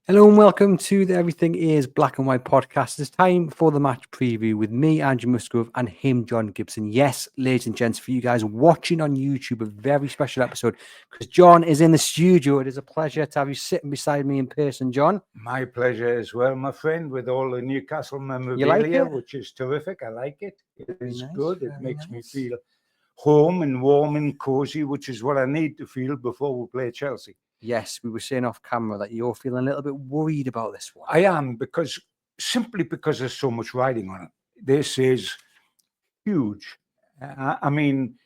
Hello and welcome to the Everything Is Black and White podcast. It's time for the match preview with me, Andrew Musgrove, and him, John Gibson. Yes, ladies and gents, for you guys watching on YouTube, a very special episode because John is in the studio. It is a pleasure to have you sitting beside me in person, John. My pleasure as well, my friend, with all the Newcastle You like memorabilia, it? which is terrific. I like it. It Very is nice, good. It very makes me nice. feel home and warm and cozy, which is what I need to feel before we play Chelsea. Yes, we were saying off camera that you're feeling a little bit worried about this one. I am, simply because there's so much riding on it. This is huge. I mean,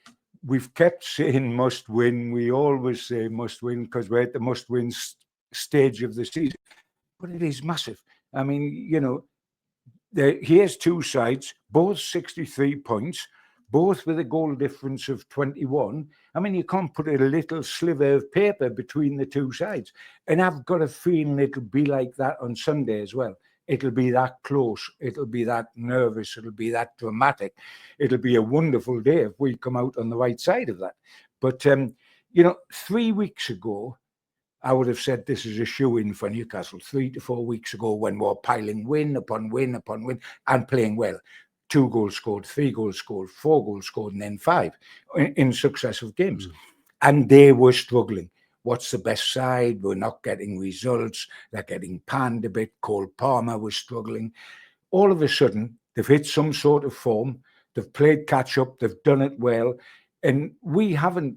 we've kept saying must win. We always say must win because we're at the must win stage of the season. But it is massive. I mean, here's two sides, both 63 points, both with a goal difference of 21. I mean, you can't put a little sliver of paper between the two sides. And I've got a feeling it'll be like that on Sunday as well. It'll be that close. It'll be that nervous. It'll be that dramatic. It'll be a wonderful day if we come out on the right side of that. But, 3 weeks ago, I would have said this is a shoe-in for Newcastle 3 to 4 weeks ago when we were piling win upon win upon win and playing well. 2 goals scored, 3 goals scored, 4 goals scored, and then 5 in successive games. And they were struggling. What's the best side? We're not getting results. They're getting panned a bit. Cole Palmer was struggling. All of a sudden, they've hit some sort of form. They've played catch-up. They've done it well. And we haven't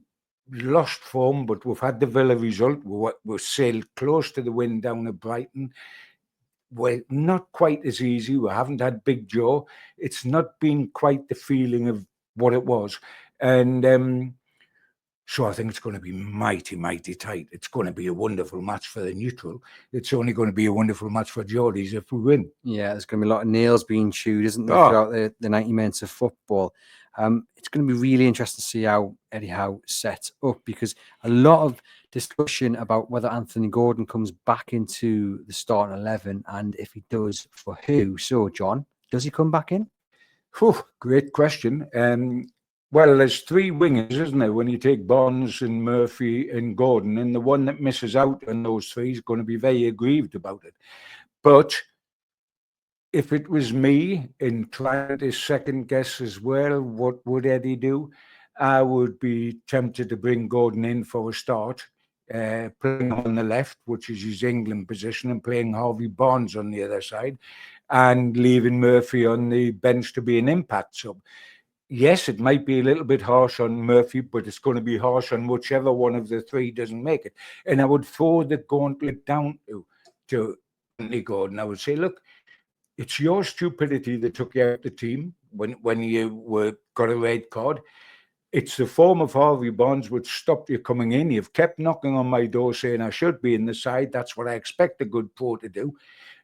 lost form, but we've had the Villa result. We're sailed close to the win down at Brighton. We're not quite as easy. We haven't had Big Joe. It's not been quite the feeling of what it was. And so I think it's going to be mighty, mighty tight. It's going to be a wonderful match for the neutral. It's only going to be a wonderful match for Geordies if we win. Yeah, there's going to be a lot of nails being chewed, isn't there, throughout the 90 minutes of football. It's going to be really interesting to see how Eddie Howe sets up, because a lot of discussion about whether Anthony Gordon comes back into the starting 11, and if he does, for who. So, John, does he come back in? Great question. Well, there's 3 wingers, isn't there, when you take Bonds and Murphy and Gordon, and the one that misses out on those 3 is going to be very aggrieved about it. But if it was me in trying to second guess as well, what would Eddie do? I would be tempted to bring Gordon in for a start, playing on the left, which is his England position, and playing Harvey Barnes on the other side, and leaving Murphy on the bench to be an impact sub. Yes, it might be a little bit harsh on Murphy, but it's going to be harsh on whichever one of the 3 doesn't make it. And I would throw the gauntlet down to Anthony Gordon. I would say, look, it's your stupidity that took you out the team when you got a red card. It's the form of Harvey Barnes which stopped you coming in. You've kept knocking on my door saying I should be in the side. That's what I expect a good pro to do.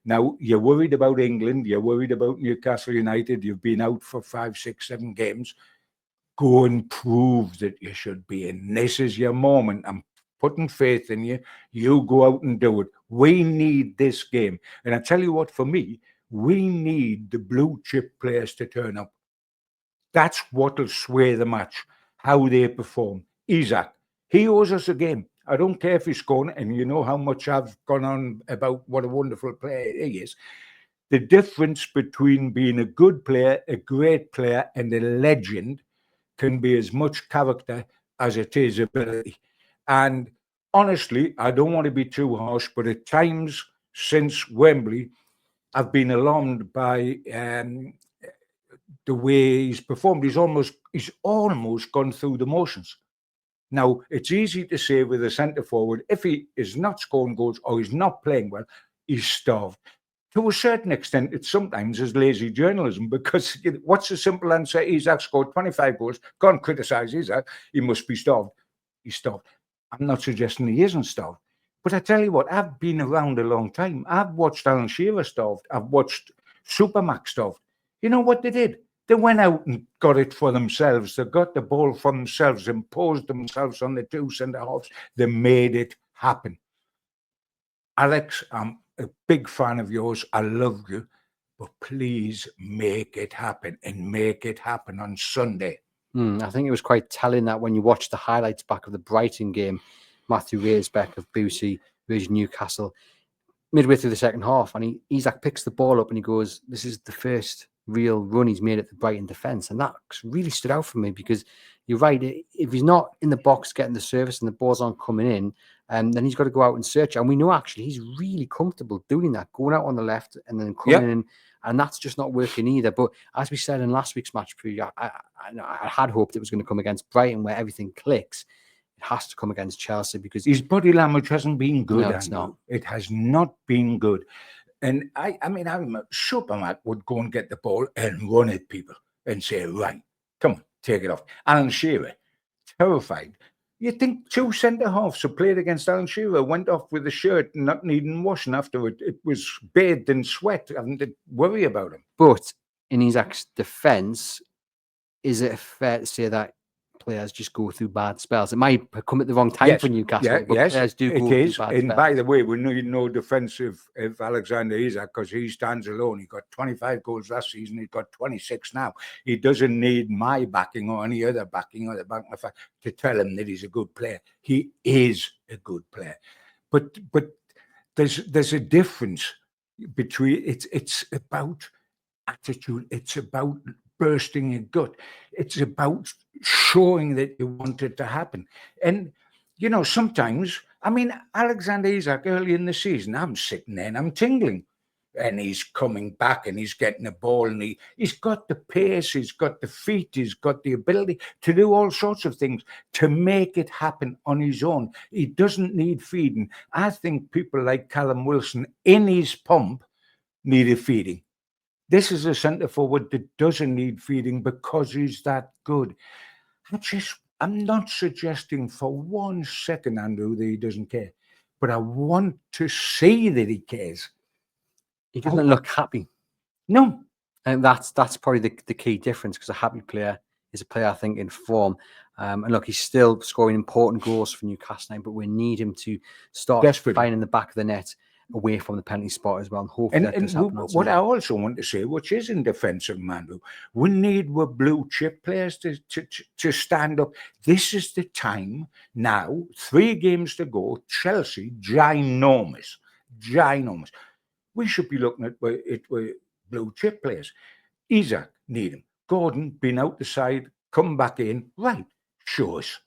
Now, you're worried about England. You're worried about Newcastle United. You've been out for 5, 6, 7 games. Go and prove that you should be in. This is your moment. I'm putting faith in you. You go out and do it. We need this game. And I tell you what, for me, we need the blue chip players to turn up. That's what will sway the match, how they perform. Isak, he owes us a game. I don't care if he's scoring, and you know how much I've gone on about what a wonderful player he is. The difference between being a good player, a great player, and a legend can be as much character as it is ability. And honestly, I don't want to be too harsh, but at times since Wembley, I've been alarmed by the way he's performed. He's almost gone through the motions. Now, it's easy to say with a centre forward, if he is not scoring goals or he's not playing well, he's starved. To a certain extent, it sometimes is lazy journalism, because what's the simple answer? Isak scored 25 goals. Can't criticise Isak. He must be starved. He's starved. I'm not suggesting he isn't starved. But I tell you what, I've been around a long time. I've watched Alan Shearer starved. I've watched Supermax starved. You know what they did? They went out and got it for themselves. They got the ball for themselves, imposed themselves on the 2 centre-halves. They made it happen. Alex, I'm a big fan of yours. I love you. But please make it happen, and make it happen on Sunday. I think it was quite telling that when you watch the highlights back of the Brighton game, Matthew Raisbeck of Boosie versus Newcastle, midway through the second half, and Isak picks the ball up and he goes, "This is the first real run he's made at the Brighton defence," and that really stood out for me because you're right. If he's not in the box getting the service and the balls aren't coming in, then he's got to go out and search. And we know actually he's really comfortable doing that, going out on the left and then coming in, and that's just not working either. But as we said in last week's match preview, I had hoped it was going to come against Brighton where everything clicks. It has to come against Chelsea because his body language hasn't been good. No, it's not. It has not been good. And I mean, I'm a Superman would go and get the ball and run at people and say, "Right, come on, take it off." Alan Shearer, terrified. You think two centre halves who played against Alan Shearer went off with a shirt not needing washing after it was bathed in sweat, having to worry about him. But in Isak's defence, is it fair to say that players just go through bad spells? It might come at the wrong time for Newcastle, but players do go through bad spells. And by the way, we need no defence of Alexander Isak because he stands alone. He got 25 goals last season. He's got 26 now. He doesn't need my backing or any other backing or the backing of fact to tell him that he's a good player. He is a good player. But there's a difference between it's about attitude. It's about bursting a gut. It's about showing that you want it to happen. And, you know, sometimes, I mean, Alexander Isak early in the season, I'm sitting there and I'm tingling. And he's coming back and he's getting the ball and he's got the pace, he's got the feet, he's got the ability to do all sorts of things to make it happen on his own. He doesn't need feeding. I think people like Callum Wilson in his pump needed feeding. This is a centre forward that doesn't need feeding because he's that good. I'm not suggesting for 1 second, Andrew, that he doesn't care, but I want to see that he cares. He doesn't look happy. No. And that's probably the key difference, because a happy player is a player, I think, in form. And look, he's still scoring important goals for Newcastle now, but we need him to start finding the back of the net away from the penalty spot as well. And hopefully that does happen. What I also want to say, which is in defence of Manu, we need blue chip players to stand up. This is the time now, 3 games to go, Chelsea, ginormous. We should be looking at blue chip players. Isak, need him. Gordon, been out the side, come back in. Right, show us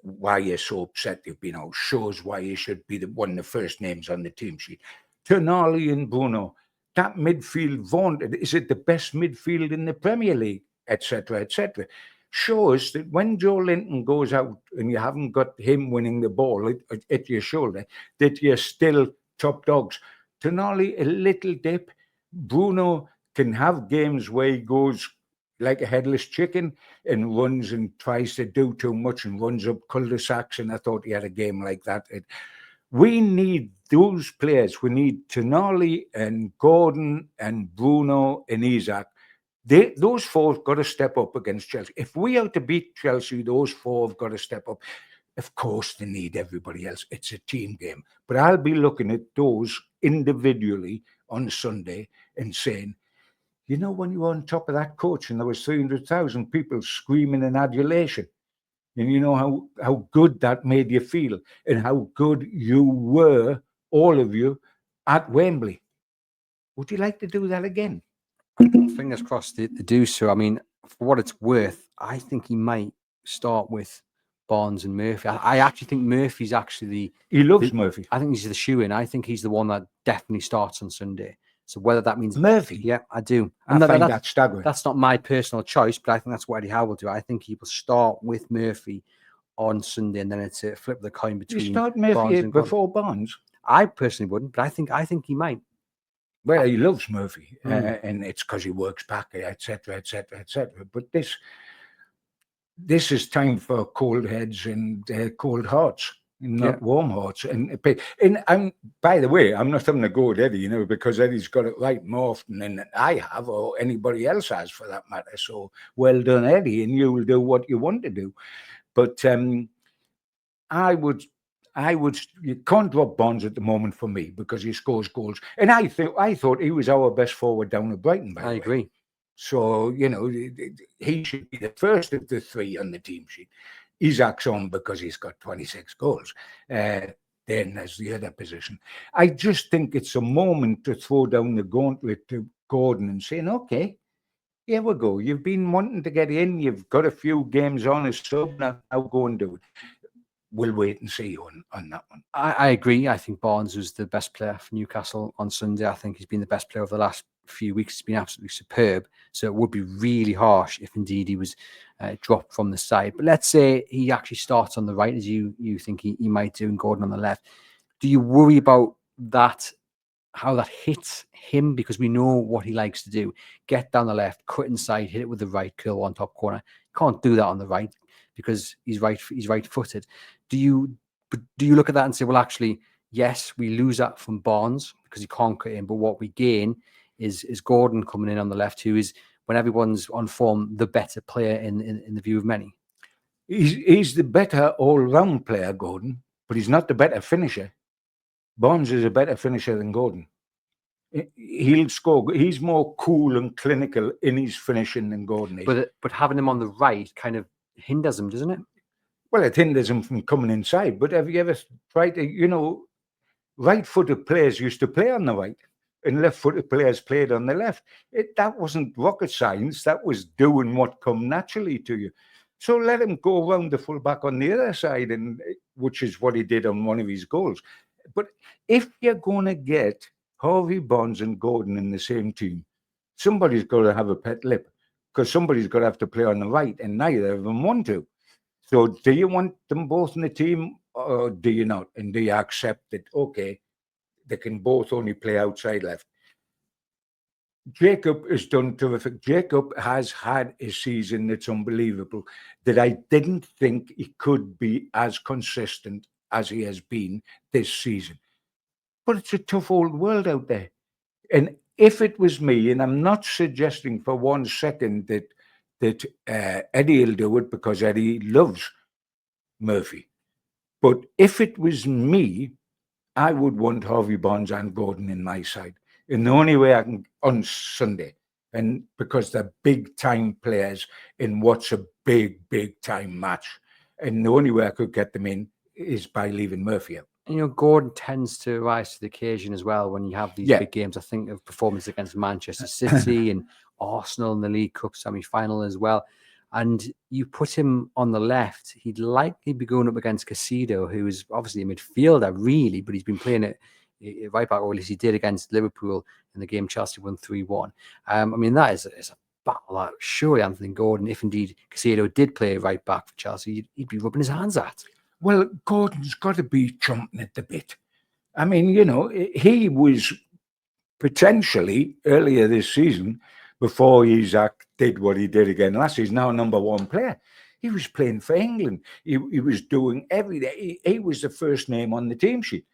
why you're so upset you've been out. Shows why you should be one of the first names on the team sheet. Tonali and Bruno, that midfield vaunted. Is it the best midfield in the Premier League? Etc. etc. Shows that when Joe Linton goes out and you haven't got him winning the ball at your shoulder, that you're still top dogs. Tonali, a little dip. Bruno can have games where he goes like a headless chicken and runs and tries to do too much and runs up cul-de-sacs, and I thought he had a game like that. We need those players. We need Tonali and Gordon and Bruno and Isak. Those 4 have got to step up against Chelsea. If we are to beat Chelsea, those 4 have got to step up. Of course, they need everybody else. It's a team game. But I'll be looking at those individually on Sunday and saying, you know, when you were on top of that coach and there was 300,000 people screaming in adulation, and you know how good that made you feel and how good you were, all of you, at Wembley. Would you like to do that again? Fingers crossed they do so. I mean, for what it's worth, I think he might start with Barnes and Murphy. I actually think Murphy's actually he loves Murphy. I think he's the shoe-in. I think he's the one that definitely starts on Sunday. So whether that means Murphy, yeah, I do. I find that staggering. That's not my personal choice, but I think that's what Eddie Howe will do. I think he will start with Murphy on Sunday, and then it's a flip of the coin between. You start Murphy before Barnes? I personally wouldn't, but I think he might. Well, he loves Murphy, and it's because he works back, etc., etc., etc. But this is time for cold heads and cold hearts, not warm hearts. And by the way, I'm not having to go with Eddie, you know, because Eddie's got it right more often than I have, or anybody else has for that matter. So well done, Eddie, and you will do what you want to do. But I would. You can't drop Barnes at the moment for me because he scores goals, and I thought he was our best forward down at Brighton. By the way. I agree. So you know he should be the first of the 3 on the team sheet. Isak's on because he's got 26 goals. then there's the other position. I just think it's a moment to throw down the gauntlet to Gordon and saying, okay, here we go. You've been wanting to get in. You've got a few games on as sub. Now go and do it. We'll wait and see on that one. I agree. I think Barnes was the best player for Newcastle on Sunday. I think he's been the best player over the last few weeks. He's been absolutely superb. So it would be really harsh if indeed he was dropped from the side. But let's say he actually starts on the right, as you think he might do, and Gordon on the left. Do you worry about that, how that hits him? Because we know what he likes to do. Get down the left, cut inside, hit it with the right, curl one top corner. Can't do that on the right because he's right-footed. Do you look at that and say, well, actually, yes, we lose that from Barnes because he can't cut in, but what we gain is Gordon coming in on the left, who is, when everyone's on form, the better player in the view of many. He's the better all-round player, Gordon, but he's not the better finisher. Barnes is a better finisher than Gordon. He'll score. He's more cool and clinical in his finishing than Gordon is. But having him on the right kind of hinders him, doesn't it? Well, it hinders him from coming inside. But have you ever tried to, right-footed players used to play on the right and left-footed players played on the left. That wasn't rocket science. That was doing what come naturally to you. So let him go around the full-back on the other side, which is what he did on one of his goals. But if you're going to get Harvey Barnes and Gordon in the same team, somebody's got to have a pet lip because somebody's got to have to play on the right, and neither of them want to. So do you want them both in the team or do you not? And do you accept that, okay, they can both only play outside left? Jacob has done terrific. Jacob has had a season that's unbelievable, that I didn't think he could be as consistent as he has been this season. But it's a tough old world out there. And if it was me, and I'm not suggesting for 1 second that Eddie will do it because Eddie loves Murphy. But if it was me, I would want Harvey Barnes and Gordon in my side. And the only way I can on Sunday, and because they're big time players in what's a big time match. And the only way I could get them in is by leaving Murphy out. Gordon tends to rise to the occasion as well when you have these big games. I think of performance against Manchester City and Arsenal in the League Cup semi-final as well. And you put him on the left, he'd likely be going up against Casido, who is obviously a midfielder, really, but he's been playing it right back, or at least he did against Liverpool in the game Chelsea won 3-1. That is a battle that surely Anthony Gordon, if indeed Casido did play right back for Chelsea, he'd be rubbing his hands at. Well, Gordon's got to be chomping at the bit. He was potentially earlier this season, before Isak did what he did again last season, now number one player. He was playing for England. He was doing everything. He was the first name on the team sheet.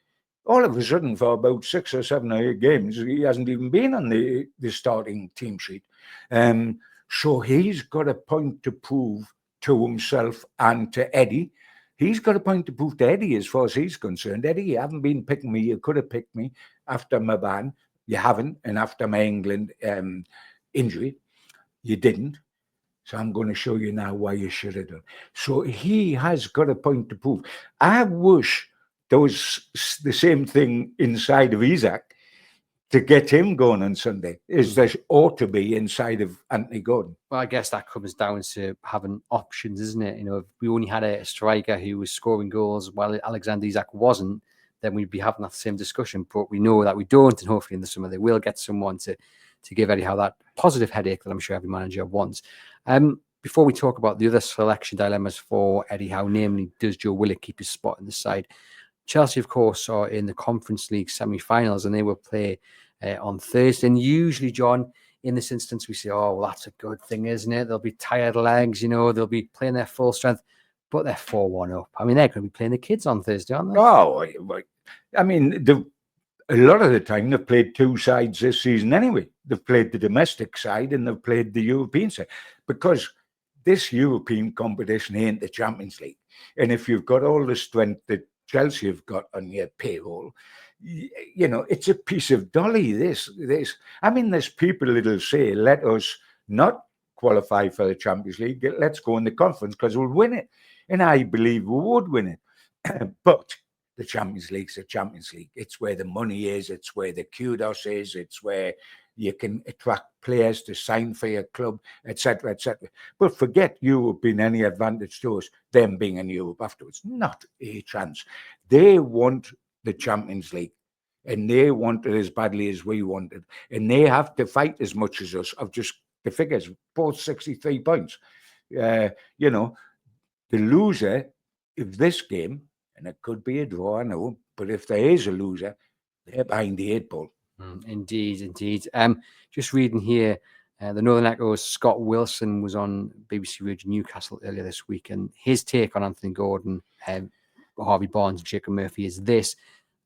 All of a sudden, for about 6 or 7 or 8 games, he hasn't even been on the starting team sheet. So he's got a point to prove to himself and to Eddie. He's got a point to prove to Eddie as far as he's concerned. Eddie, you haven't been picking me. You could have picked me after my ban. You haven't. And after my England injury, you didn't. So I'm going to show you now why you should have done. So he has got a point to prove. I wish there was the same thing inside of Isak to get him going on Sunday, is there ought to be inside of Anthony Gordon. Well, I guess that comes down to having options, isn't it? If we only had a striker who was scoring goals while Alexander Isak wasn't, then we'd be having that same discussion. But we know that we don't, and hopefully in the summer they will get someone to give Eddie Howe that positive headache that I'm sure every manager wants. Before we talk about the other selection dilemmas for Eddie Howe, namely, does Joe Willock keep his spot in the side? Chelsea, of course, are in the Conference League semi-finals, and they will play on Thursday. And usually, John, in this instance, we say, oh, well, that's a good thing, isn't it? They'll be tired legs, they'll be playing their full strength, but they're 4-1 up. They're going to be playing the kids on Thursday, aren't they? Oh, a lot of the time, they've played 2 sides this season anyway. They've played the domestic side and they've played the European side, because this European competition ain't the Champions League. And if you've got all the strength that Chelsea have got on your payroll, it's a piece of dolly, this. There's people that'll say, let us not qualify for the Champions League, let's go in the conference because we'll win it. And I believe we would win it. But the Champions League's the Champions League. It's where the money is. It's where the kudos is. It's where you can attract players to sign for your club, etc., etc. But forget Europe being any advantage to us, them being in Europe afterwards. Not a chance. They want the Champions League, and they want it as badly as we want it. And they have to fight as much as us. Of just the figures, both 63 points. The loser of this game, and it could be a draw, I know, but if there is a loser, they're behind the 8 ball. Indeed. Just reading here, the Northern Echo's Scott Wilson was on BBC Radio Newcastle earlier this week, and his take on Anthony Gordon, Harvey Barnes, and Jacob Murphy is this: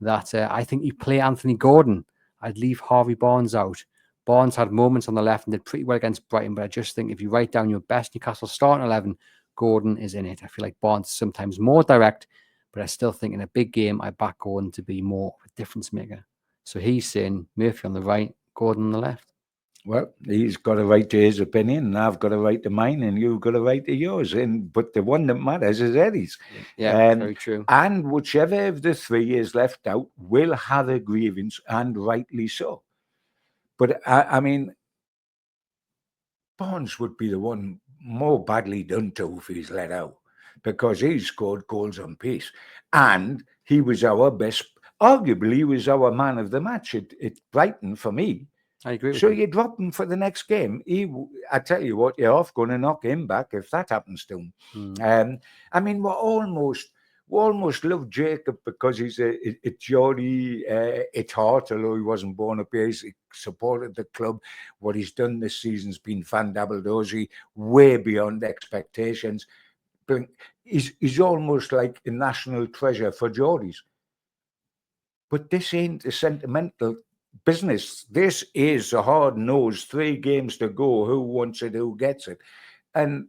that I think you play Anthony Gordon. I'd leave Harvey Barnes out. Barnes had moments on the left and did pretty well against Brighton, but I just think if you write down your best Newcastle starting 11, Gordon is in it. I feel like Barnes is sometimes more direct, but I still think in a big game, I back Gordon to be more of a difference maker. So he's saying Murphy on the right, Gordon on the left. Well, he's got a right to his opinion, and I've got a right to mine, and you've got a right to yours. But the one that matters is Eddie's. Yeah, very true. And whichever of the three is left out will have a grievance, and rightly so. But I mean, Barnes would be the one more badly done to if he's let out, because he scored goals on pace, and he was our best. Arguably, he was our man of the match at Brighton for me. I agree. So you drop him for the next game. I tell you what, you're off going to knock him back if that happens to him. I mean, we almost love Jacob because he's a Geordie at heart, although he wasn't born up here. He supported the club. What he's done this season's been fandabaldozy, way beyond expectations. But he's almost like a national treasure for Geordies. But this ain't a sentimental business. This is a hard-nosed 3 games to go. Who wants it? Who gets it? And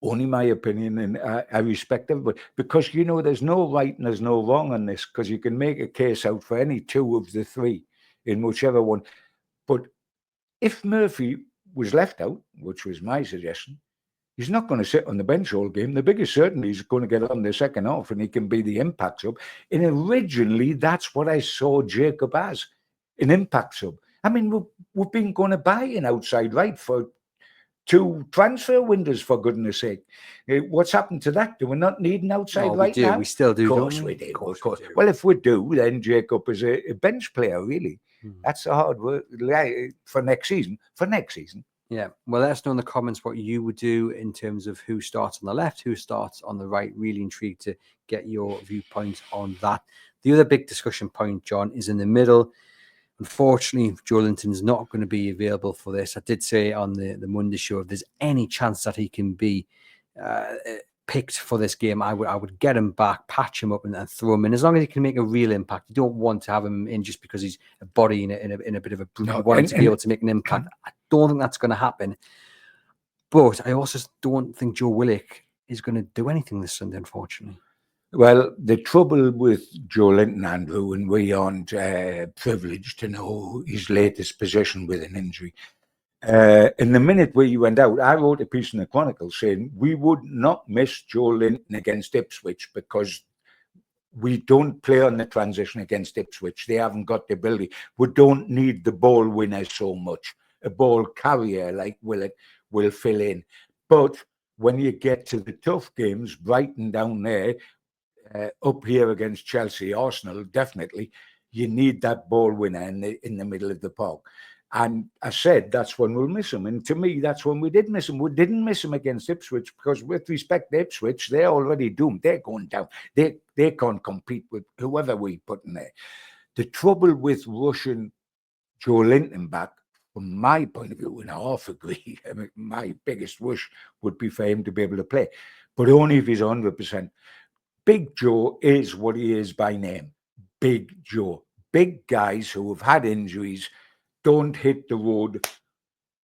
only my opinion, and I respect everybody, because there's no right and there's no wrong on this, because you can make a case out for any 2 of the 3 in whichever one. But if Murphy was left out, which was my suggestion, he's not going to sit on the bench all game. The biggest certainty he's going to get on the second half, and he can be the impact sub. And originally, that's what I saw Jacob as, an impact sub. I mean, we've been going to buy an outside right for 2 transfer windows, for goodness sake. What's happened to that? Do we not need an outside right now? We still do, of course we do. Of course. Well, if we do, then Jacob is a bench player, really. That's a hard work for next season. Yeah. Well, let us know in the comments what you would do in terms of who starts on the left, who starts on the right. Really intrigued to get your viewpoint on that. The other big discussion point, John, is in the middle. Unfortunately, Joe Linton's not going to be available for this. I did say on the Monday show, if there's any chance that he can be picked for this game, I would get him back, patch him up, and throw him in. As long as he can make a real impact, you don't want to have him in just because he's a body in a bit of a brute. You want him to be able to make an impact. I don't think that's going to happen. But I also don't think Joe Willock is going to do anything this Sunday, unfortunately. Well, the trouble with Joe Linton, Andrew, and we aren't privileged to know his latest position with an injury. In the minute where he went out, I wrote a piece in the Chronicle saying we would not miss Joe Linton against Ipswich because we don't play on the transition against Ipswich. They haven't got the ability. We don't need the ball winner so much. A ball carrier like Willett will fill in. But when you get to the tough games, Brighton down there, up here against Chelsea, Arsenal, definitely, you need that ball winner in the middle of the park. And I said that's when we'll miss him. And to me, that's when we did miss him. We didn't miss him against Ipswich because, with respect to Ipswich, they're already doomed. They're going down. They can't compete with whoever we put in there. The trouble with rushing Joe Linton back, from my point of view, and I half agree, I mean, my biggest wish would be for him to be able to play, but only if he's 100%. Big Joe is what he is by name. Big Joe. Big guys who have had injuries don't hit the road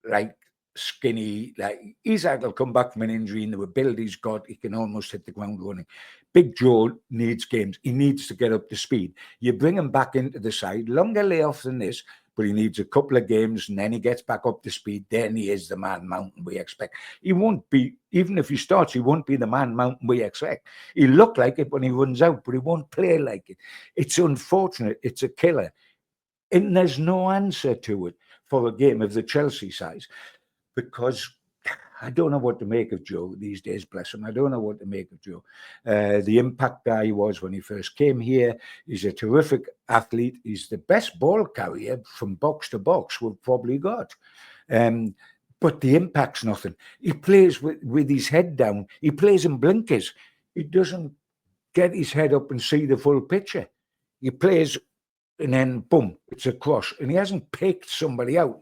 like skinny. Like Isak will come back from an injury, and the ability he's got, he can almost hit the ground running. Big Joe needs games. He needs to get up to speed. You bring him back into the side, longer layoff than this, but he needs a couple of games and then he gets back up to speed. Then he is the man mountain we expect. He won't be, even if he starts, he won't be the man mountain we expect. He'll look like it when he runs out, but he won't play like it. It's unfortunate. It's a killer. And there's no answer to it for a game of the Chelsea size, because I don't know what to make of Joe these days, bless him. I don't know what to make of Joe. The impact guy he was when he first came here. He's a terrific athlete. He's the best ball carrier from box to box we've probably got. But the impact's nothing. He plays with his head down. He plays in blinkers. He doesn't get his head up and see the full picture. He plays and then, boom, it's a cross. And he hasn't picked somebody out.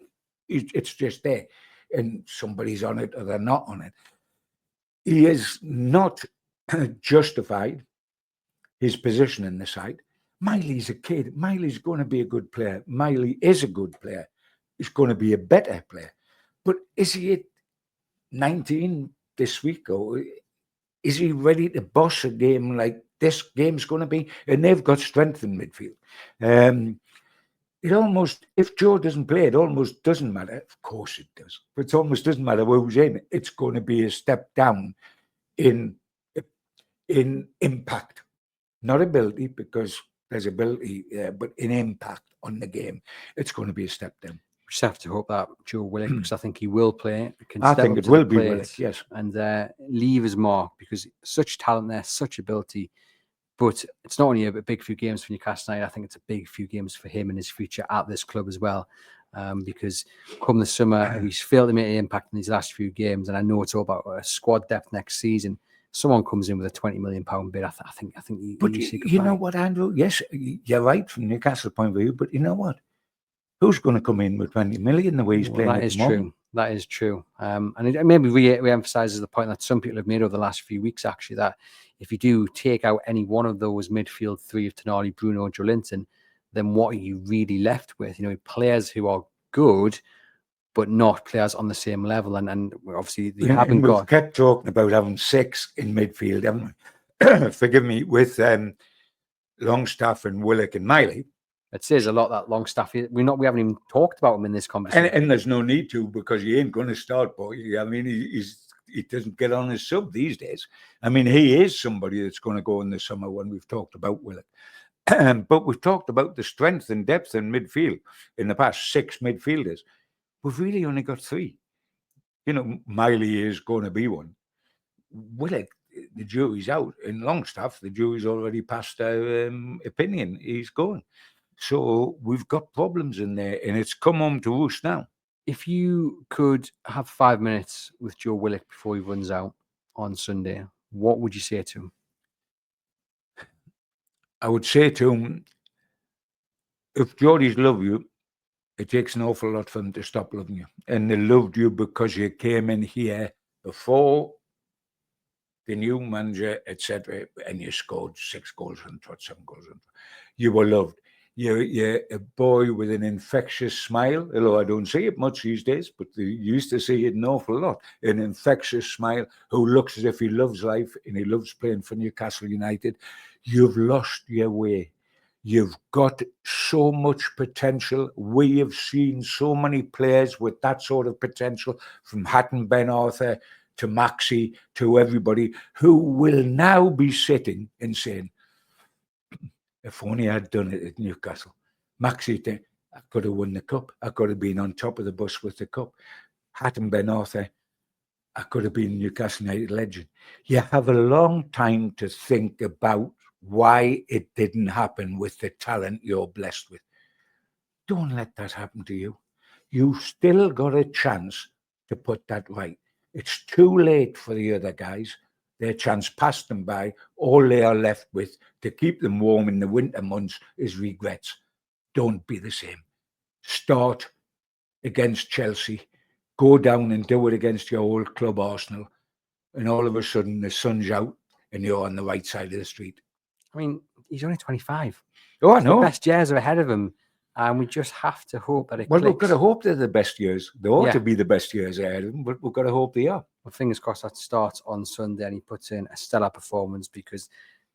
It's just there. And somebody's on it or they're not on it. He is not justified his position in the side. Miley's a kid. Miley's going to be a good player. Miley is a good player. He's going to be a better player. But is he at 19 this week, or is he ready to boss a game like this game's going to be? And they've got strength in midfield. It almost, if Joe doesn't play, it almost doesn't matter. Of course it does. But it almost doesn't matter who's in. It's going to be a step down in impact. Not ability, because there's ability, but in impact on the game. It's going to be a step down. We just have to hope that Joe Willock, because I think he will play. I think it will be Willock, yes. And leave his mark, because such talent there, such ability. But it's not only a big few games for Newcastle United. I think it's a big few games for him and his future at this club as well. Because come the summer, he's failed to make an impact in these last few games. And I know it's all about squad depth next season. Someone comes in with a £20 million bid. I think. But you know what, Andrew? Yes, you're right from Newcastle's point of view. But you know what? Who's going to come in with 20 million the way he's playing? That is true. That is true. And it maybe re-emphasizes the point that some people have made over the last few weeks, actually, that if you do take out any one of those midfield three of Tonali, Bruno, Joe Linton, then what are you really left with? You know, players who are good, but not players on the same level. And obviously, they haven't got. We've kept talking about having six in midfield, haven't we? Forgive me, with Longstaff and Willock and Miley. It says a lot that Longstaff. We haven't even talked about him in this conversation. And there's no need to, because he ain't going to start, boy. I mean, he doesn't get on his sub these days. I mean, he is somebody that's going to go in the summer when we've talked about Willock. But we've talked about the strength and depth in midfield in the past 6 midfielders. We've really only got 3. You know, Miley is going to be one. Willock, the jury's out. In Longstaff, the jury's already passed their opinion. He's going. So we've got problems in there, and it's come home to roost now. If you could have 5 minutes with Joe Willock before he runs out on Sunday, what would you say to him? I would say to him, if Geordies love you, it takes an awful lot for them to stop loving you. And they loved you because you came in here before the new manager, etc., and you scored 6 goals and 7 goals. You were loved. You're a boy with an infectious smile, although I don't see it much these days, but they used to see it an awful lot. An infectious smile who looks as if he loves life and he loves playing for Newcastle United. You've lost your way. You've got so much potential. We have seen so many players with that sort of potential, from Hatton Ben Arthur to Maxi to everybody, who will now be sitting and saying, if only I'd done it at Newcastle. Maxi, I could have won the cup. I could have been on top of the bus with the cup. Hatton Ben Arthur, I could have been Newcastle United legend. You have a long time to think about why it didn't happen with the talent you're blessed with. Don't let that happen to you. You've still got a chance to put that right. It's too late for the other guys. Their chance passed them by. All they are left with to keep them warm in the winter months is regrets. Don't be the same. Start against Chelsea. Go down and do it against your old club, Arsenal. And all of a sudden, the sun's out and you're on the right side of the street. I mean, he's only 25. Oh, I know. The best years are ahead of him. And we just have to hope that it clicks. We've got to hope they're the best years. They ought to be the best years ahead of him, but we've got to hope they are. Well, fingers crossed that starts on Sunday and he puts in a stellar performance, because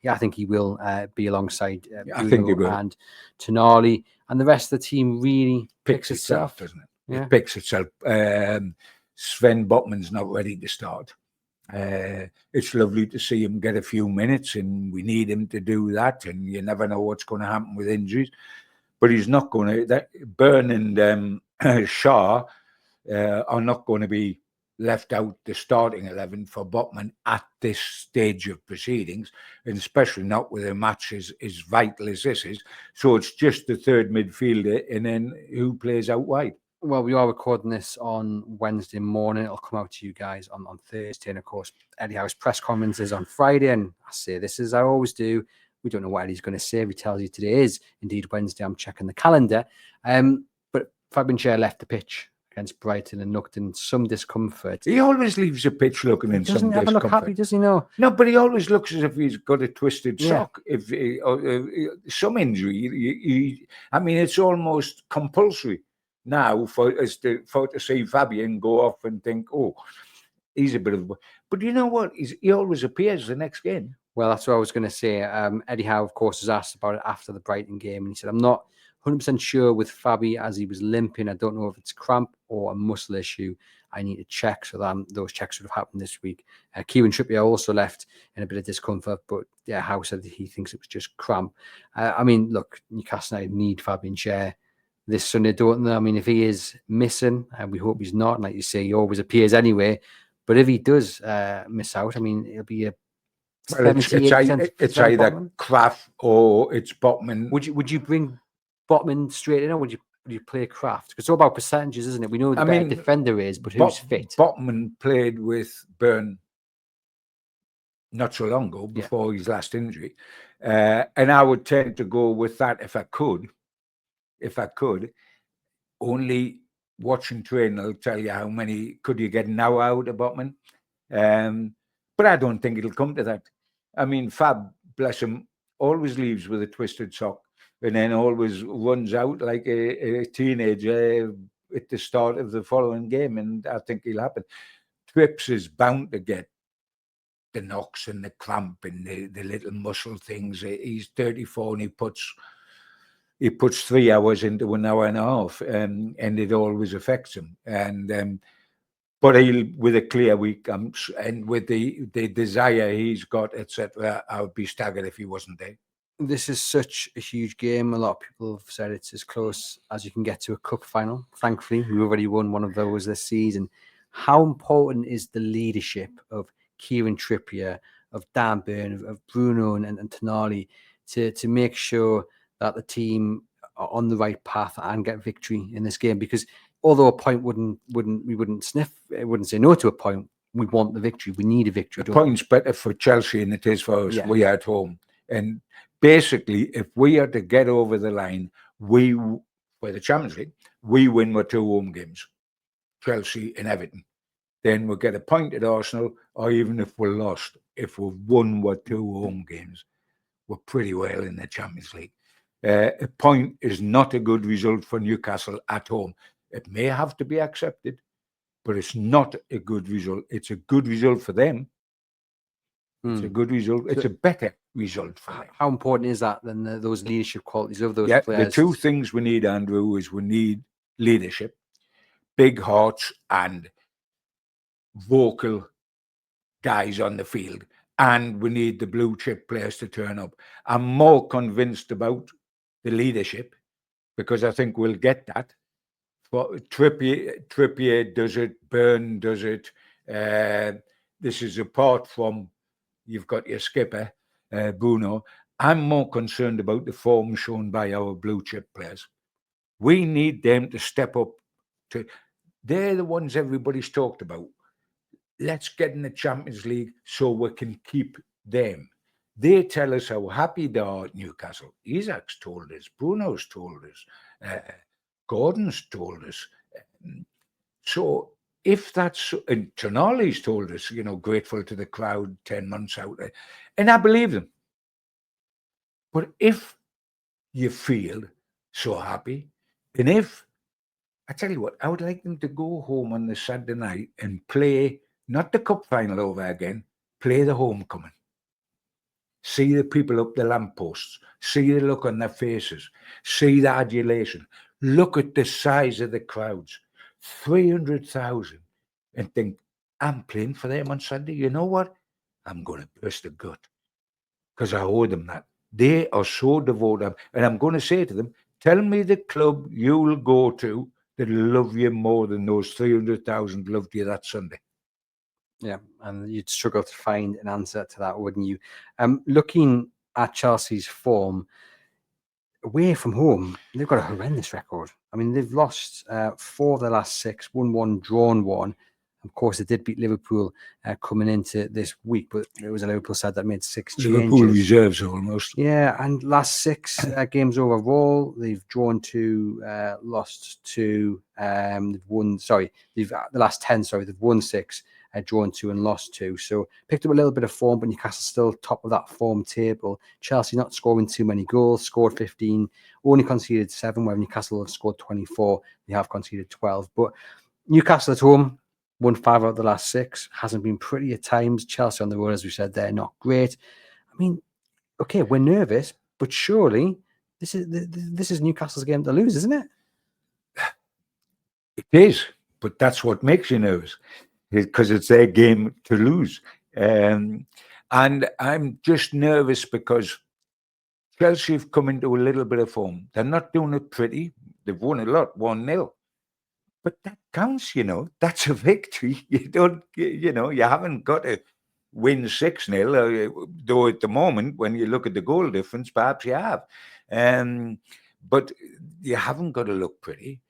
yeah, I think he will be alongside I think he Bruno will. and Tonali, and the rest of the team really picks itself, doesn't it? Yeah. It picks itself. Sven Botman's not ready to start. It's lovely to see him get a few minutes, and we need him to do that. And you never know what's going to happen with injuries, but he's not going to. That Byrne and Schar are not going to be left out the starting 11 for Botman at this stage of proceedings, and especially not with a match as vital as this is. So it's just the third midfielder, and then who plays out wide. Well, we are recording this on Wednesday morning. It'll come out to you guys on Thursday. And of course, Eddie Howe's press conference is on Friday. And I say this as I always do. We don't know what Eddie's going to say. If he tells you today is indeed Wednesday, I'm checking the calendar. But Fabian Schar left the pitch against Brighton and looked in some discomfort. He always leaves the pitch looking in some discomfort. Doesn't ever look happy, does he? No, but he always looks as if he's got a twisted sock. If some injury, I mean, it's almost compulsory now for to see Fabian go off and think, oh, he's a bit of. But you know what? He always appears the next game. Well, that's what I was going to say. Eddie Howe, of course, was asked about it after the Brighton game, and he said, "I'm not 100% sure with Fabi as he was limping. I don't know if it's cramp or a muscle issue. I need to check." So that those checks would have happened this week. Kieran Trippier also left in a bit of discomfort, but yeah, Howe said that he thinks it was just cramp. I mean, look, Newcastle United need Fabian Schar this Sunday, don't they? I mean, if he is missing, and we hope he's not, and like you say, he always appears anyway. But if he does miss out, I mean, it'll be a it's either Kraft or it's Botman. Would you bring Botman straight in, or would you play Kraft? Because it's all about percentages, isn't it? We know the better defender is, but who's fit? Botman played with Byrne not so long ago before his last injury, and I would tend to go with that if I could. Only watching training will tell you how many could you get now out of Botman. But I don't think it'll come to that. I mean, Fab, bless him, always leaves with a twisted sock and then always runs out like a teenager at the start of the following game, and I think it'll happen. Trips is bound to get the knocks and the cramp and the little muscle things. He's 34 and he puts 3 hours into an hour and a half, and it always affects him. And but he'll, with a clear week, and with the desire he's got, etc., I would be staggered if he wasn't there. This is such a huge game. A lot of people have said it's as close as you can get to a cup final. Thankfully, we already won one of those this season. How important is the leadership of Kieran Trippier, of Dan Byrne, of Bruno and Tonali to make sure that the team are on the right path and get victory in this game? Because although a point we wouldn't say no to a point, we want the victory. We need a victory. A point's better for Chelsea than it is for us. Yeah. We are at home. And basically, if we are to get over the line, for the Champions League, we win with 2 home games, Chelsea and Everton. Then we'll get a point at Arsenal, or even if we're lost, if we've won with 2 home games, we're pretty well in the Champions League. A point is not a good result for Newcastle at home. It may have to be accepted, but it's not a good result. It's a good result for them. It's a good result. It's a better result for them. How important is that then, those leadership qualities of those players? The 2 things we need, Andrew, is we need leadership, big hearts and vocal guys on the field, and we need the blue chip players to turn up. I'm more convinced about the leadership because I think we'll get that. But Trippier does it, Byrne does it. This is apart from you've got your skipper, Bruno. I'm more concerned about the form shown by our blue chip players. We need them to step up. They're the ones everybody's talked about. Let's get in the Champions League so we can keep them. They tell us how happy they are at Newcastle. Isak's told us, Bruno's told us, Gordon's told us. So if that's, and Tonali's told us, grateful to the crowd 10 months out there, and I believe them. But if you feel so happy, and if, I tell you what, I would like them to go home on the Saturday night and play, not the cup final over again, play the homecoming. See the people up the lampposts. See the look on their faces. See the adulation. Look at the size of the crowds. 300,000. And think, I'm playing for them on Sunday. You know what? I'm going to burst a gut. Because I owe them that. They are so devoted. And I'm going to say to them, tell me the club you'll go to that'll love you more than those 300,000 loved you that Sunday. Yeah, and you'd struggle to find an answer to that, wouldn't you? Looking at Chelsea's form, away from home, they've got a horrendous record. I mean, they've lost 4 of the last 6, won 1, drawn 1. Of course, they did beat Liverpool coming into this week, but it was a Liverpool side that made 6 changes. Liverpool reserves almost. Yeah, and last 6 games overall, they've drawn 2, lost 2. They've won. Sorry, the last 10. Sorry, they've won 6, drawn 2, and lost 2. So picked up a little bit of form, but Newcastle still top of that form table. Chelsea not scoring too many goals, scored 15, only conceded 7. Where Newcastle have scored 24, they have conceded 12. But Newcastle at home, won 5 out of the last 6. Hasn't been pretty at times. Chelsea on the road, as we said, they're not great. I mean, okay, we're nervous, but surely this is Newcastle's game to lose, isn't it? It is, but that's what makes you nervous, because it's their game to lose. And I'm just nervous because Chelsea have come into a little bit of form. They're not doing it pretty. They've won a lot, 1-0. But that counts, That's a victory. You haven't got to win 6-0, though at the moment, when you look at the goal difference, perhaps you have. But you haven't got to look pretty.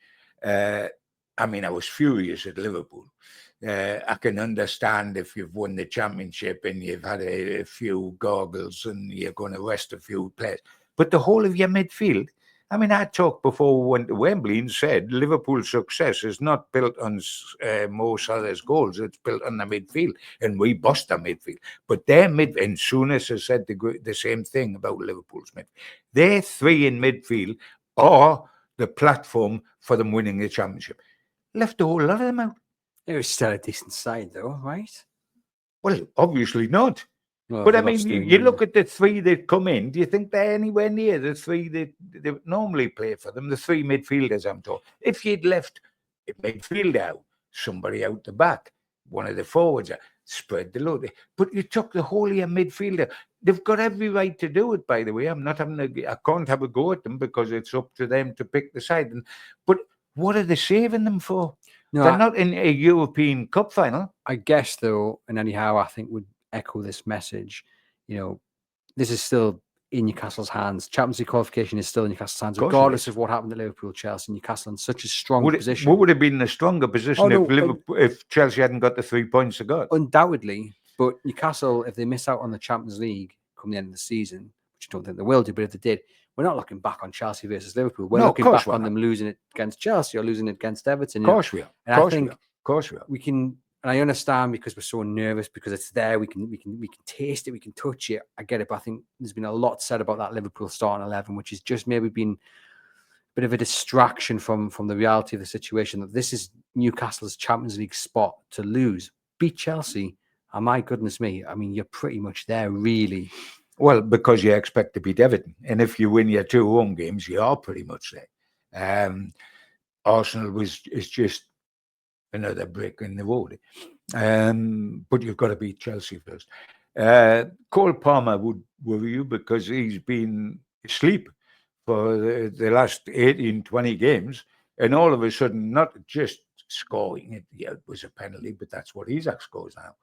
I was furious at Liverpool. I can understand if you've won the championship and you've had a few goggles and you're going to rest a few players. But the whole of your midfield, I talked before we went to Wembley and said Liverpool's success is not built on Mo Salah's goals. It's built on the midfield, and we bust the midfield. But their and Souness has said the same thing about Liverpool's midfield. Their 3 in midfield are the platform for them winning the championship. Left a whole lot of them out. It was still a decent side, though, right? Well, obviously not. Well, but you look at the 3 that come in. Do you think they're anywhere near the 3 that normally play for them? The 3 midfielders, I'm talking. If you'd left a midfielder out, somebody out the back, one of the forwards, spread the load. But you took the whole of your midfielder. They've got every right to do it, by the way. I can't have a go at them because it's up to them to pick the side. But what are they saving them for? No, they're not in a European Cup final. I guess, though, and anyhow, I think would echo this message. This is still in Newcastle's hands. Champions League qualification is still in Newcastle's hands, regardless of what happened at Liverpool, Chelsea. Newcastle in such a strong position. What would have been the stronger position if Chelsea hadn't got the 3 points they got? Undoubtedly, but Newcastle, if they miss out on the Champions League come the end of the season, which I don't think they will do, but if they did, we're not looking back on Chelsea versus Liverpool. We're looking back on them losing it against Chelsea or losing it against Everton. Of course we are. And I think we can. And I understand because we're so nervous because it's there. We can taste it. We can touch it. I get it. But I think there's been a lot said about that Liverpool starting 11, which has just maybe been a bit of a distraction from the reality of the situation. That this is Newcastle's Champions League spot to lose. Beat Chelsea. And my goodness me. You're pretty much there, really. Well, because you expect to beat Everton. And if you win your 2 home games, you are pretty much there. Arsenal is just another brick in the road. But you've got to beat Chelsea first. Cole Palmer would worry you because he's been asleep for the last 18, 20 games. And all of a sudden, not just scoring, it was a penalty, but that's what Isak scores now.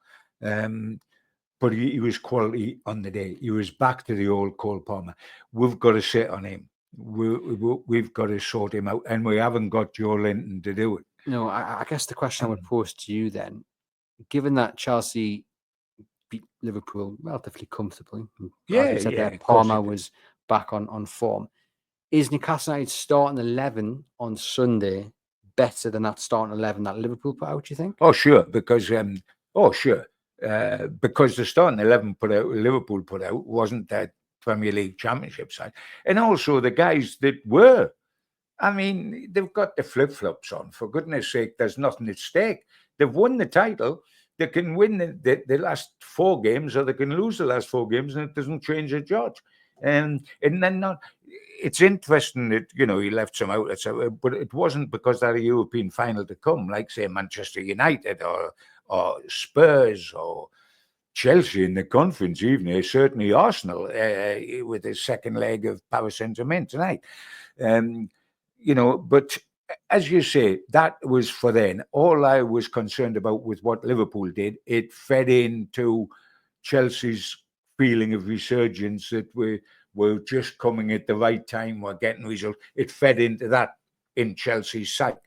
But he was quality on the day. He was back to the old Cole Palmer. We've got to sit on him. We've got to sort him out. And we haven't got Joe Linton to do it. No, I guess the question I would pose to you then, given that Chelsea beat Liverpool relatively comfortably, Palmer was back on form, is Newcastle United starting 11 on Sunday better than that starting 11 that Liverpool put out, do you think? Oh, sure, because the starting 11 Liverpool put out wasn't that Premier League Championship side. And also the guys that were, they've got the flip-flops on. For goodness sake, there's nothing at stake. They've won the title. they can win the last 4 games, or they can lose the last 4 games, and it doesn't change a jot. And then not. It's interesting that, you know, he left some outlets, but it wasn't because they had a European final to come, like, say, Manchester United or Spurs or Chelsea in the conference, even certainly Arsenal with the second leg of Paris Saint-Germain tonight. You know, but as you say, that was for then. All I was concerned about with what Liverpool did, it fed into Chelsea's feeling of resurgence, that we're just coming at the right time, we're getting results. It fed into that in Chelsea's side.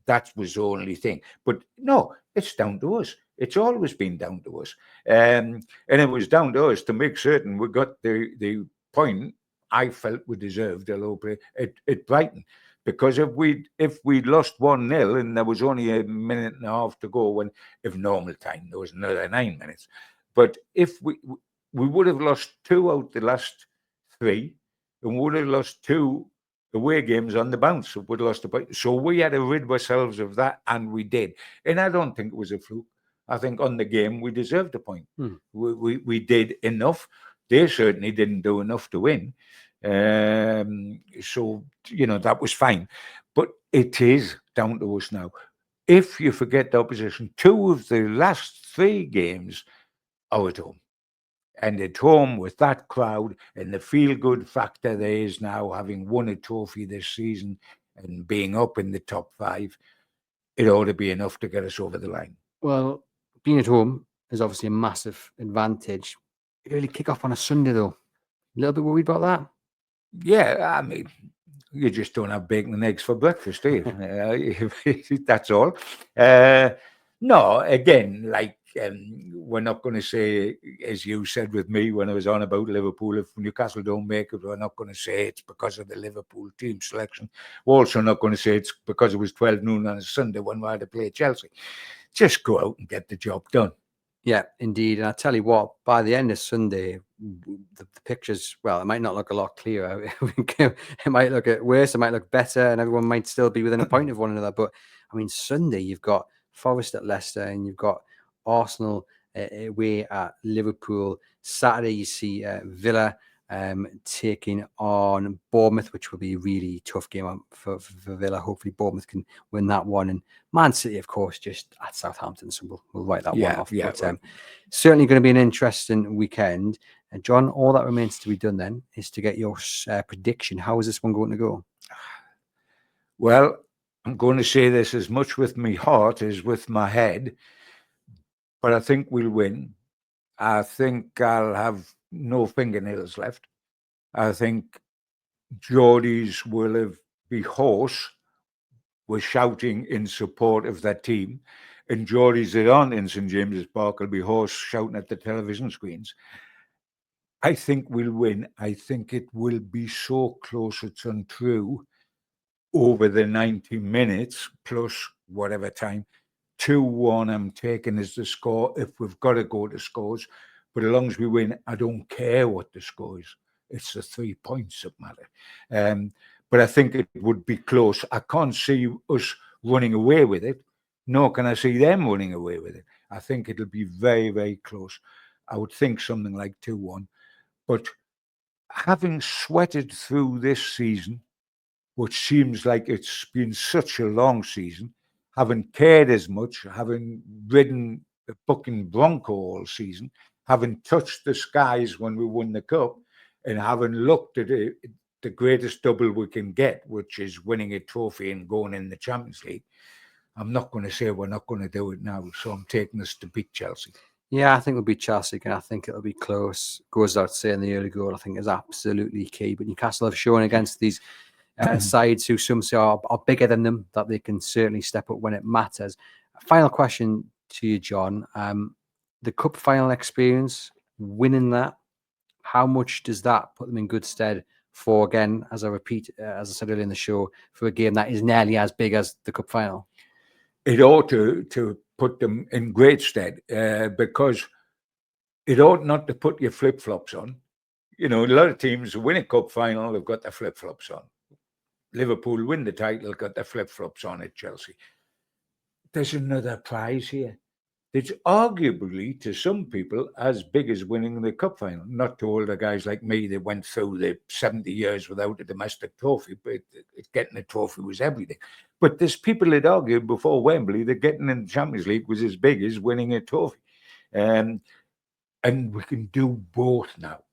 That was the only thing. But no, it's down to us. It's always been down to us. And it was down to us to make certain we got the point I felt we deserved at Brighton. Because if we'd lost 1-0 and there was only a minute and a half to go, if normal time, there was another 9 minutes. But if we would have lost 2 out the last 3, and would have lost 2 away games on the bounce. Would have lost so we had to rid ourselves of that, and we did. And I don't think it was a fluke. I think on the game we deserved a point. We did enough. They certainly didn't do enough to win. So, you know, that was fine. But it is down to us now. If you forget the opposition, 2 of the last 3 games are at home. And at home with that crowd and the feel-good factor there is now, having won a trophy this season and being up in the top 5, it ought to be enough to get us over the line. Well, being at home is obviously a massive advantage. Early kick-off on a Sunday, though. A little bit worried about that? Yeah, I mean, you just don't have bacon and eggs for breakfast, do you? That's all. No, again, like, we're not going to say, as you said with me when I was on about Liverpool, if Newcastle don't make it, we're not going to say it's because of the Liverpool team selection. We're also not going to say it's because it was 12 noon on a Sunday when we had to play Chelsea. Just go out and get the job done. Yeah, indeed. And I tell you what, by the end of Sunday, the pictures, well, it might not look a lot clearer. It might look worse, it might look better, and everyone might still be within a point of one another. But I mean, Sunday, you've got Forest at Leicester, and you've got Arsenal away at Liverpool. Saturday, you see Villa taking on Bournemouth, which will be a really tough game for Villa. Hopefully Bournemouth can win that one. And Man City, of course, just at Southampton, so we'll write that one off. Yeah, but certainly going to be an interesting weekend. And John, all that remains to be done then is to get your prediction. How is this one going to go? Well, I'm going to say this as much with my heart as with my head, but I think we'll win. I think I'll have no fingernails left. I think Geordies will be hoarse with shouting in support of their team, and Geordies that aren't in St James's Park will be hoarse shouting at the television screens. I think we'll win. I think it will be so close it's untrue over the 90 minutes plus whatever time. 2-1 I'm taking as the score if we've got to go to scores. But as long as we win, I don't care what the score is. It's the 3 points that matter. But I think it would be close. I can't see us running away with it, nor can I see them running away with it. I think it'll be very, very close. I would think something like 2-1. But having sweated through this season, which seems like it's been such a long season, haven't cared as much, having ridden the fucking Bronco all season, having touched the skies when we won the cup, and having looked at the greatest double we can get, which is winning a trophy and going in the Champions League, I'm not going to say we're not going to do it now. So I'm taking us to beat Chelsea. Yeah, I think it'll be Chelsea, and I think it'll be close. Goes without saying, the early goal, I think, is absolutely key. But Newcastle have shown against these sides who some say are bigger than them that they can certainly step up when it matters. Final question to you, John. The cup final experience, winning that, how much does that put them in good stead for, again, as I repeat, as I said earlier in the show, for a game that is nearly as big as the cup final? It ought to put them in great stead because it ought not to put your flip-flops on. You know, a lot of teams win a cup final, they've got their flip-flops on. Liverpool win the title, got their flip-flops on at Chelsea. There's another prize here. It's arguably, to some people, as big as winning the cup final. Not to older guys like me that went through the 70 years without a domestic trophy, but getting a trophy was everything. But there's people that argued before Wembley that getting in the Champions League was as big as winning a trophy. And we can do both now.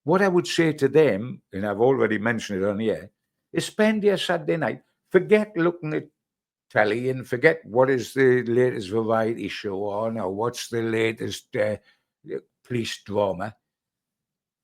What I would say to them, and I've already mentioned it on here, is spend your Saturday night, forget looking at telly and forget what is the latest variety show on or what's the latest police drama.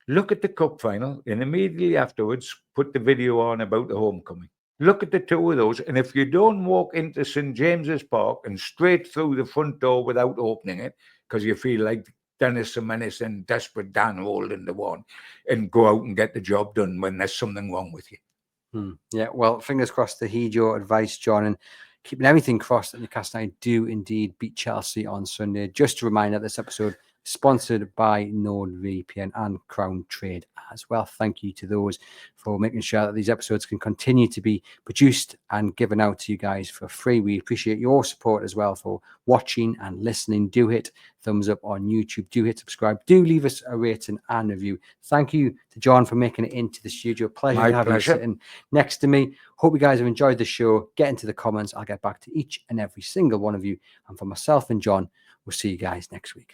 Look at the cup final and immediately afterwards put the video on about the homecoming. Look at the two of those, and if you don't walk into St. James's Park and straight through the front door without opening it, because you feel like Dennis the Menace and Desperate Dan rolled into one, and go out and get the job done when there's something wrong with you. Yeah, well, fingers crossed to heed your advice, John, and keeping everything crossed that Newcastle United do indeed beat Chelsea on Sunday. Just a reminder, this episode sponsored by NordVPN and Crown Trade as well. Thank you to those for making sure that these episodes can continue to be produced and given out to you guys for free. We appreciate your support as well for watching and listening. Do hit thumbs up on YouTube. Do hit subscribe. Do leave us a rating and review. Thank you to John for making it into the studio. Pleasure to have you sitting next to me. Hope you guys have enjoyed the show. Get into the comments. I'll get back to each and every single one of you. And for myself and John, we'll see you guys next week.